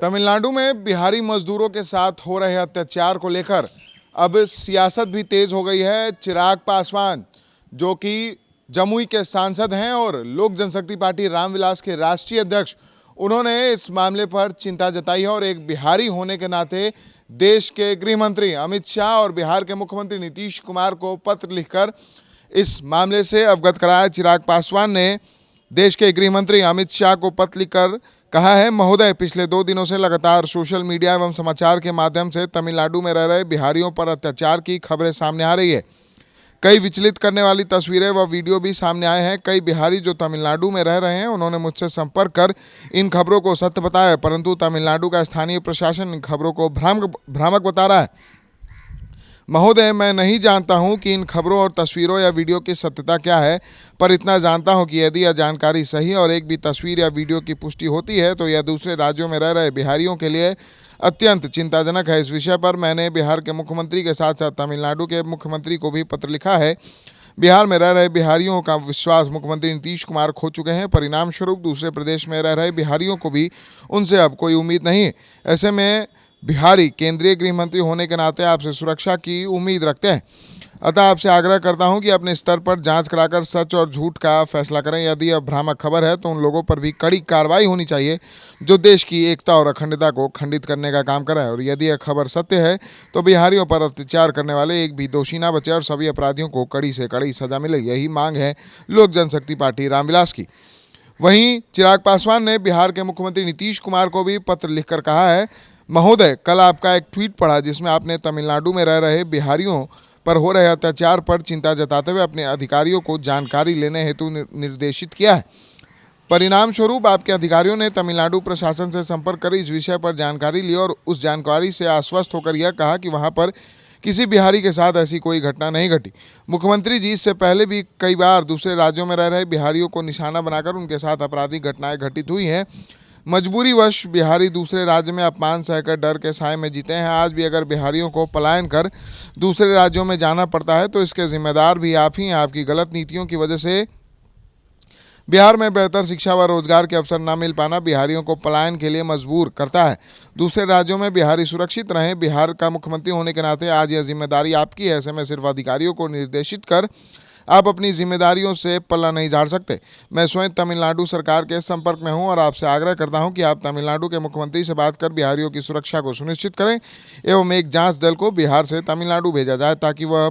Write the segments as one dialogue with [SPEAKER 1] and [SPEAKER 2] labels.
[SPEAKER 1] तमिलनाडु में बिहारी मजदूरों के साथ हो रहे अत्याचार को लेकर अब सियासत भी तेज हो गई है। चिराग पासवान जो कि जमुई के सांसद हैं और लोक जनशक्ति पार्टी रामविलास के राष्ट्रीय अध्यक्ष, उन्होंने इस मामले पर चिंता जताई है और एक बिहारी होने के नाते देश के गृह मंत्री अमित शाह और बिहार के मुख्यमंत्री नीतीश कुमार को पत्र लिखकर इस मामले से अवगत कराया। चिराग पासवान ने देश के गृह मंत्री अमित शाह को पत्र लिखकर कहा है, महोदय, पिछले 2 दिनों से लगातार सोशल मीडिया एवं समाचार के माध्यम से तमिलनाडु में रह रहे बिहारियों पर अत्याचार की खबरें सामने आ रही है। कई विचलित करने वाली तस्वीरें व वीडियो भी सामने आए हैं। कई बिहारी जो तमिलनाडु में रह रहे हैं, उन्होंने मुझसे संपर्क कर इन खबरों को सत्य बताया है, परंतु तमिलनाडु का स्थानीय प्रशासन इन खबरों को भ्रामक बता रहा है। महोदय, मैं नहीं जानता हूं कि इन खबरों और तस्वीरों या वीडियो की सत्यता क्या है, पर इतना जानता हूं कि यदि यह जानकारी सही और एक भी तस्वीर या वीडियो की पुष्टि होती है तो यह दूसरे राज्यों में रह रहे बिहारियों के लिए अत्यंत चिंताजनक है। इस विषय पर मैंने बिहार के मुख्यमंत्री के साथ साथ तमिलनाडु के मुख्यमंत्री को भी पत्र लिखा है। बिहार में रह रहे बिहारियों का विश्वास मुख्यमंत्री नीतीश कुमार खो चुके हैं। परिणाम स्वरूप दूसरे प्रदेश में रह रहे बिहारियों को भी उनसे अब कोई उम्मीद नहीं। ऐसे में बिहारी केंद्रीय गृह मंत्री होने के नाते आपसे सुरक्षा की उम्मीद रखते हैं। अतः आपसे आग्रह करता हूं कि अपने स्तर पर जांच कराकर सच और झूठ का फैसला करें। यदि यह भ्रामक खबर है तो उन लोगों पर भी कड़ी कार्रवाई होनी चाहिए जो देश की एकता और अखंडता को खंडित करने का काम कर रहे हैं। और यदि यह खबर सत्य है तो बिहारियों पर अत्याचार करने वाले एक भी दोषी ना बचे और सभी अपराधियों को कड़ी से कड़ी सजा मिले। यही मांग है लोक जनशक्ति पार्टी रामविलास की। वहीं चिराग पासवान ने बिहार के मुख्यमंत्री नीतीश कुमार को भी पत्र लिखकर कहा है, महोदय, कल आपका एक ट्वीट पढ़ा जिसमें आपने तमिलनाडु में रह रहे बिहारियों पर हो रहे अत्याचार पर चिंता जताते हुए अपने अधिकारियों को जानकारी लेने हेतु निर्देशित किया है। परिणाम स्वरूप आपके अधिकारियों ने तमिलनाडु प्रशासन से संपर्क कर इस विषय पर जानकारी ली और उस जानकारी से आश्वस्त होकर यह कहा कि वहां पर किसी बिहारी के साथ ऐसी कोई घटना नहीं घटी। मुख्यमंत्री जी, इससे पहले भी कई बार दूसरे राज्यों में रह रहे बिहारियों को निशाना बनाकर उनके साथ आपराधिक घटनाएं घटित हुई हैं। मजबूरीवश बिहारी दूसरे राज्य में अपमान सहकर डर के साए में जीते हैं। आज भी अगर बिहारियों को पलायन कर दूसरे राज्यों में जाना पड़ता है तो इसके जिम्मेदार भी आप ही हैं। आपकी गलत नीतियों की वजह से बिहार में बेहतर शिक्षा व रोजगार के अवसर न मिल पाना बिहारियों को पलायन के लिए मजबूर करता है। दूसरे राज्यों में बिहारी सुरक्षित रहें। बिहार का मुख्यमंत्री होने के नाते आज यह जिम्मेदारी आपकी है। ऐसे में सिर्फ अधिकारियों को निर्देशित कर आप अपनी जिम्मेदारियों से पल्ला नहीं झाड़ सकते। मैं स्वयं तमिलनाडु सरकार के संपर्क में हूं और आपसे आग्रह करता हूं कि आप तमिलनाडु के मुख्यमंत्री से बात कर बिहारियों की सुरक्षा को सुनिश्चित करें एवं एक जांच दल को बिहार से तमिलनाडु भेजा जाए ताकि वह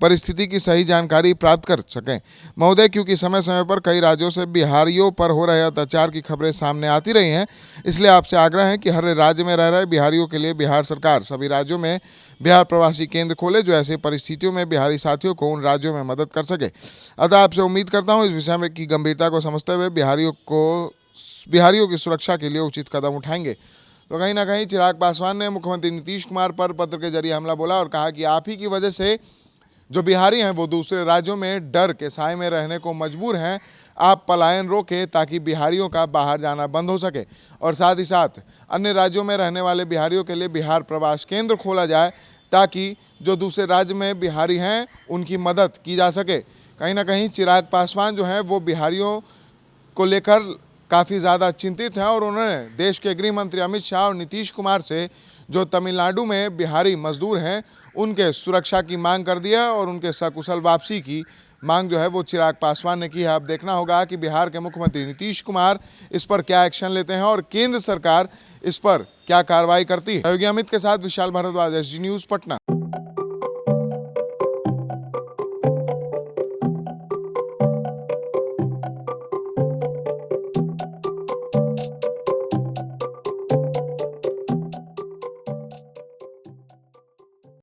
[SPEAKER 1] परिस्थिति की सही जानकारी प्राप्त कर सकें। महोदय, क्योंकि समय समय पर कई राज्यों से बिहारियों पर हो रहे अत्याचार की खबरें सामने आती रही हैं, इसलिए आपसे आग्रह है कि हर राज्य में रह रहे बिहारियों के लिए बिहार सरकार सभी राज्यों में बिहार प्रवासी केंद्र खोले जो ऐसी परिस्थितियों में बिहारी साथियों को उन राज्यों में मदद कर सके। अतः आपसे उम्मीद करता हूँ इस विषय में की गंभीरता को समझते हुए बिहारियों की सुरक्षा के लिए उचित कदम उठाएंगे। तो कहीं ना कहीं चिराग पासवान ने मुख्यमंत्री नीतीश कुमार पर पत्र के जरिए हमला बोला और कहा कि आप ही की वजह से जो बिहारी हैं वो दूसरे राज्यों में डर के साए में रहने को मजबूर हैं। आप पलायन रोकें ताकि बिहारियों का बाहर जाना बंद हो सके और साथ ही साथ अन्य राज्यों में रहने वाले बिहारियों के लिए बिहार प्रवास केंद्र खोला जाए ताकि जो दूसरे राज्य में बिहारी हैं उनकी मदद की जा सके। कहीं ना कहीं चिराग पासवान जो हैं वो बिहारियों को लेकर काफ़ी ज़्यादा चिंतित हैं और उन्होंने देश के गृह मंत्री अमित शाह और नीतीश कुमार से जो तमिलनाडु में बिहारी मजदूर हैं उनके सुरक्षा की मांग कर दिया और उनके सकुशल वापसी की मांग जो है वो चिराग पासवान ने की है। अब देखना होगा कि बिहार के मुख्यमंत्री नीतीश कुमार इस पर क्या एक्शन लेते हैं और केंद्र सरकार इस पर क्या कार्रवाई करती है। सहयोगी अमित के साथ विशाल भारद्वाज, SG न्यूज़, पटना।